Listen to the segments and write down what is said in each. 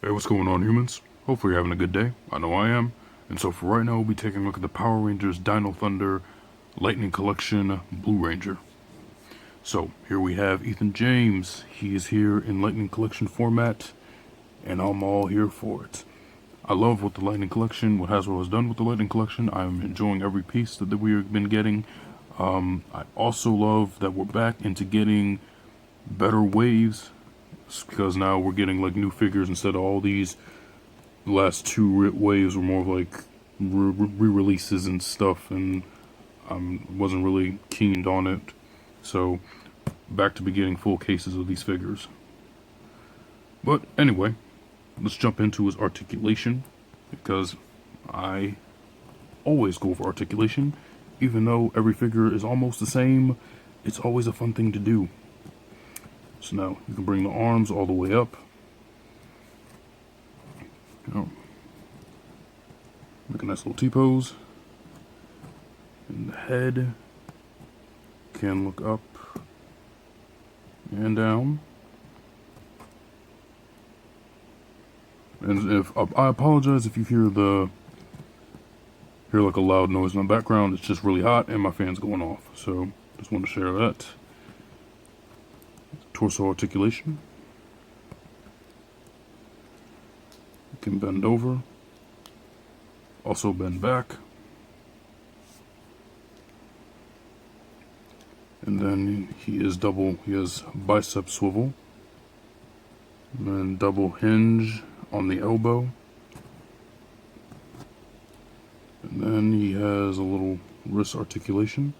Hey, what's going on, humans? Hopefully you're having a good day. I know I am. And so for right now, we'll be taking a look at the Power Rangers Dino Thunder Lightning Collection Blue Ranger. So here we have Ethan James. He is here in Lightning Collection format, and I'm all here for it. I love what the Lightning Collection, what Hasbro has done with the Lightning Collection. I'm enjoying every piece that we've been getting. I also love that we're back into getting better waves, because now we're getting like new figures instead of all these. The last two waves were more of like re-releases and stuff, and I wasn't really keened on it. So back to be getting full cases of these figures. But anyway, let's jump into his articulation, because I always go for articulation. Even though every figure is almost the same, it's always a fun thing to do. So now you can bring the arms all the way up. Make a nice little T-pose. And the head can look up and down. And if I apologize if you hear like a loud noise in the background. It's just really hot and my fan's going off. So just want to share that. Torso articulation. You can bend over. Also bend back. And then he has bicep swivel. And then double hinge on the elbow. And then he has a little wrist articulation.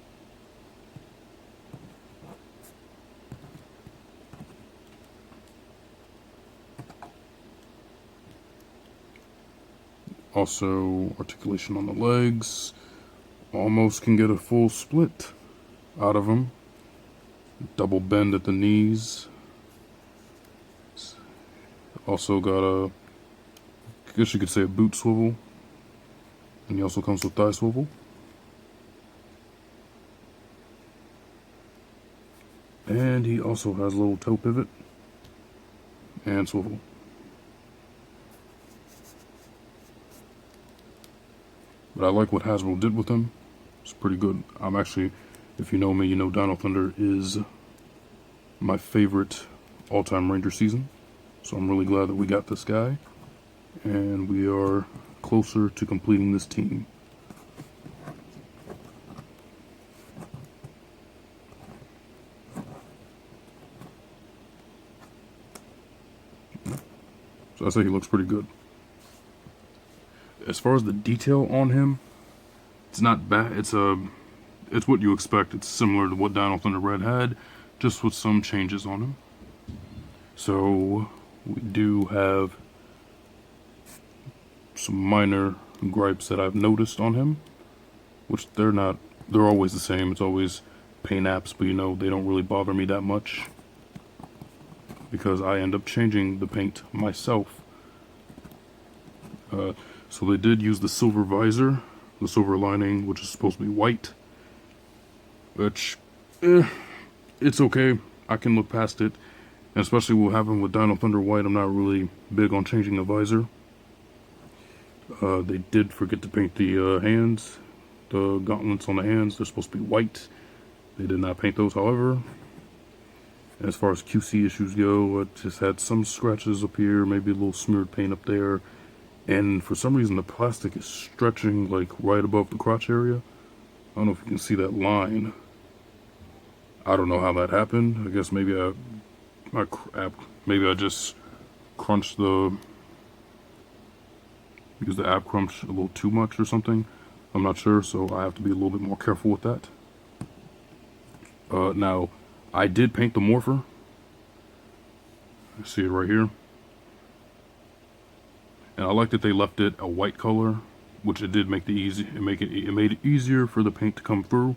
Also articulation on the legs. Almost can get a full split out of him. Double bend at the knees. Also got I guess you could say a boot swivel. And he also comes with thigh swivel. And he also has a little toe pivot and swivel. But I like what Hasbro did with him. It's pretty good. I'm actually, if you know me, you know Dino Thunder is my favorite all-time Ranger season. So I'm really glad that we got this guy. And we are closer to completing this team. So I say he looks pretty good. As far as the detail on him, it's not bad. It's what you expect. It's similar to what Dino Thunder Red had, just with some changes on him. So we do have some minor gripes that I've noticed on him, which they're always the same. It's always paint apps, but they don't really bother me that much, because I end up changing the paint myself. So they did use the silver visor, the silver lining, which is supposed to be white, which, it's okay. I can look past it, and especially what happened with Dino Thunder White, I'm not really big on changing the visor. They did forget to paint the hands, the gauntlets on the hands. They're supposed to be white. They did not paint those, however. As far as QC issues go, it just had some scratches up here, maybe a little smeared paint up there. And for some reason, the plastic is stretching like right above the crotch area. I don't know if you can see that line. I don't know how that happened. I guess maybe I just crunched used the app crunch a little too much or something. I'm not sure, so I have to be a little bit more careful with that. Now, I did paint the morpher. You see it right here. And I like that they left it a white color, which it did make it made it easier for the paint to come through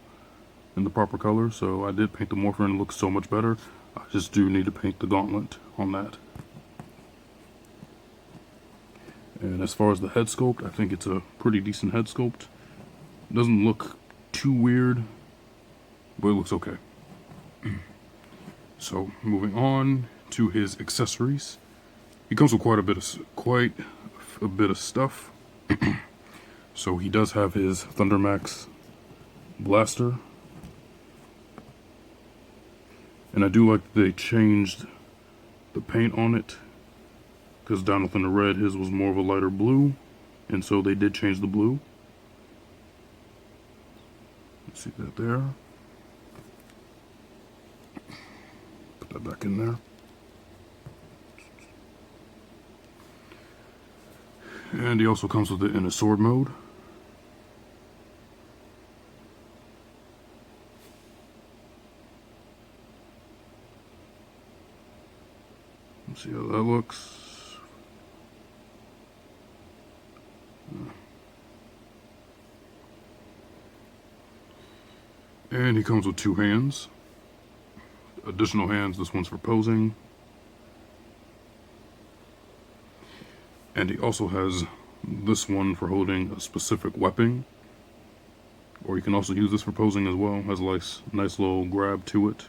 in the proper color. So I did paint the morpher and it looks so much better. I just do need to paint the gauntlet on that. And as far as the head sculpt, I think it's a pretty decent head sculpt. It doesn't look too weird, but it looks okay. So moving on to his accessories. he comes with quite a bit of stuff. So he does have his Thundermax blaster, and I do like that they changed the paint on it, because Dino Thunder Red, his was more of a lighter blue, and so they did change the blue. See that there. Put that back in there. And he also comes with it in a sword mode. Let's see how that looks. And he comes with 2 hands. Additional hands, this one's for posing. And he also has this one for holding a specific weapon. Or you can also use this for posing as well. Has a nice little grab to it.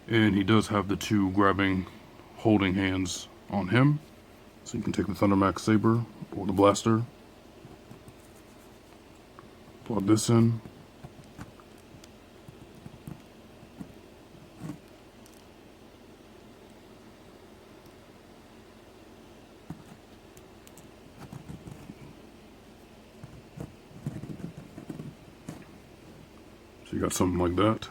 And he does have the 2 holding hands on him. So you can take the Thundermax Saber or the blaster. Plug this in. So you got something like that.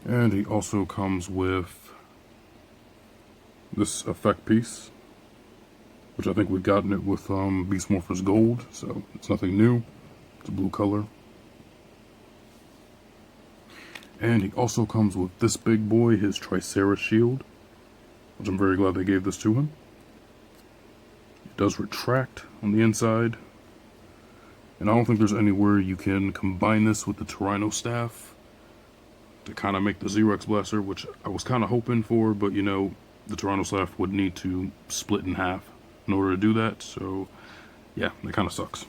And he also comes with this effect piece, which I think we've gotten it with Beast Morphers Gold, so it's nothing new. It's a blue color. And he also comes with this big boy, his Triceratops shield, which I'm very glad they gave this to him. It does retract on the inside. And I don't think there's anywhere you can combine this with the Tyranno staff to kind of make the Xerox blaster, which I was kind of hoping for, but you know, the Tyranno staff would need to split in half in order to do that, so yeah, that kind of sucks.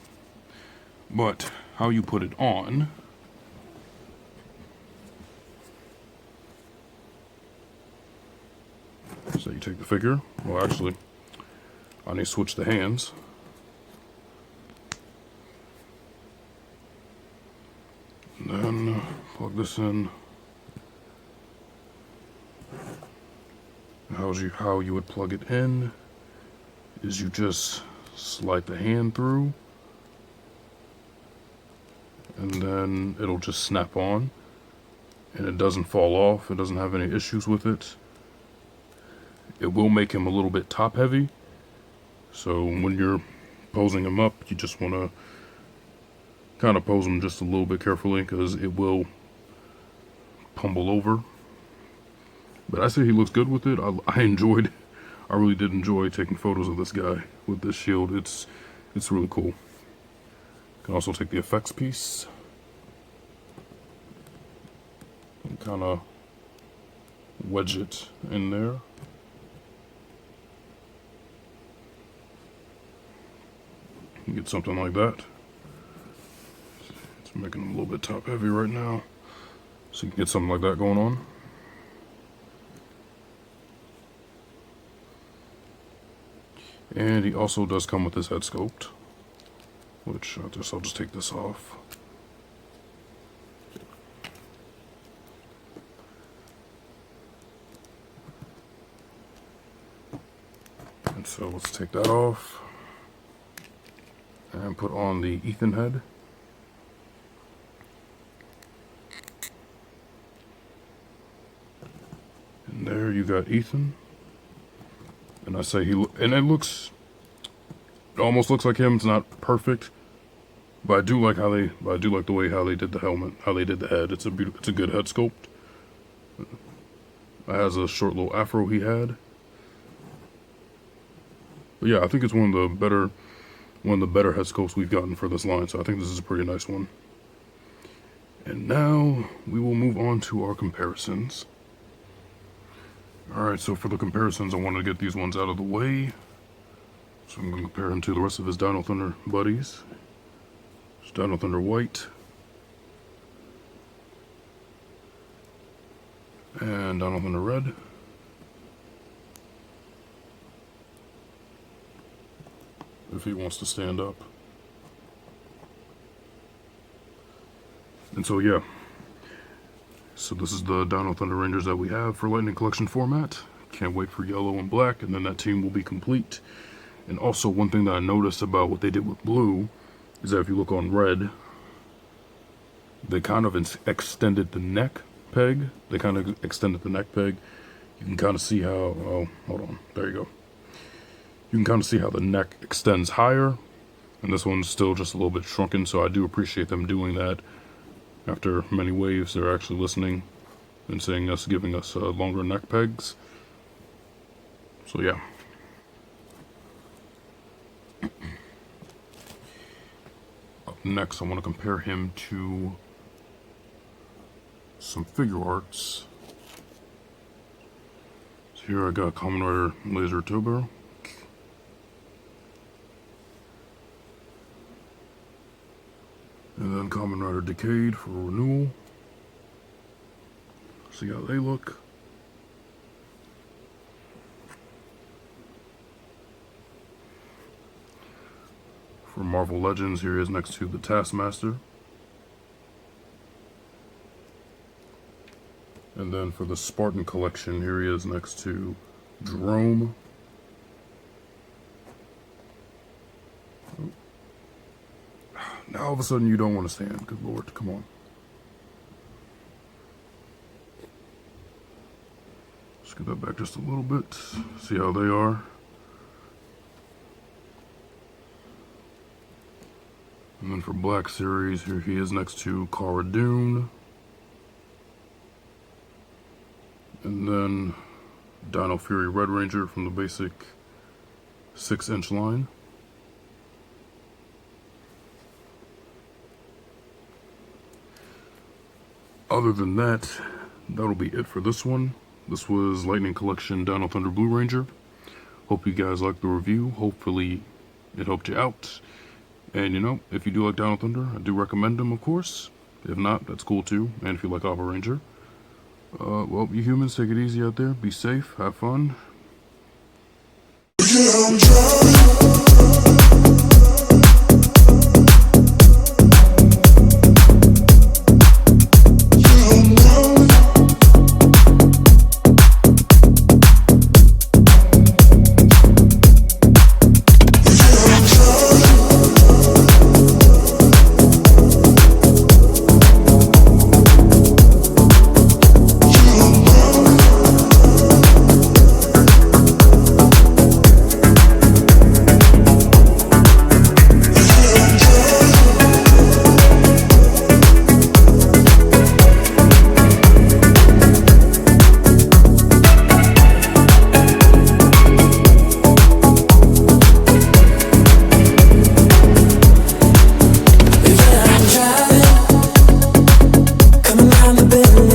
But how you put it on, so you take the figure, well actually, I need to switch the hands. And then plug this in. How you would plug it in is you just slide the hand through, and then it'll just snap on, and it doesn't fall off. It doesn't have any issues with it. It will make him a little bit top heavy, so when you're posing him up, you just want to kind of pose him just a little bit carefully, because it will tumble over. But I say he looks good with it. I really did enjoy taking photos of this guy with this shield. It's really cool. You can also take the effects piece and kind of wedge it in there. You get something like that. It's making him a little bit top heavy right now, so you can get something like that going on. And he also does come with this head sculpt, which I'll just take this off. And so let's take that off and put on the Ethan head. And there you got Ethan. And I say it almost looks like him. It's not perfect, but I do like the way how they did the helmet, how they did the head. It's a good head sculpt. It has a short little afro he had. But yeah, I think it's one of the better head sculpts we've gotten for this line. So I think this is a pretty nice one. And now we will move on to our comparisons. Alright, so for the comparisons, I wanted to get these ones out of the way. So I'm going to compare him to the rest of his Dino Thunder buddies. There's Dino Thunder White. And Dino Thunder Red. If he wants to stand up. And so yeah. So this is the Dino Thunder Rangers that we have for Lightning Collection format. Can't wait for yellow and black, and then that team will be complete. And also one thing that I noticed about what they did with blue is that if you look on red, they kind of extended the neck peg. You can kind of see how, oh, hold on, there you go. You can kind of see how the neck extends higher, and this one's still just a little bit shrunken, so I do appreciate them doing that. After many waves, they're actually listening and giving us longer neck pegs. So yeah. Up next, I want to compare him to some figure arts. So here I got Kamen Rider Laser Turbo. And then Kamen Rider Decade for renewal. See how they look. For Marvel Legends, here he is next to the Taskmaster. And then for the Spartan Collection, here he is next to Jerome. Now all of a sudden you don't want to stand. Good Lord, come on. Let's get that back just a little bit. See how they are. And then for Black Series, here he is next to Cara Dune. And then Dino Fury Red Ranger from the basic 6-inch line. Other than that, that'll be it for this one. This was Lightning Collection Dino Thunder Blue Ranger. Hope you guys liked the review. Hopefully it helped you out. And you know, if you do like Dino Thunder, I do recommend him, of course. If not, that's cool too. And if you like Alpha Ranger. Well, you humans, take it easy out there. Be safe. Have fun. Yeah,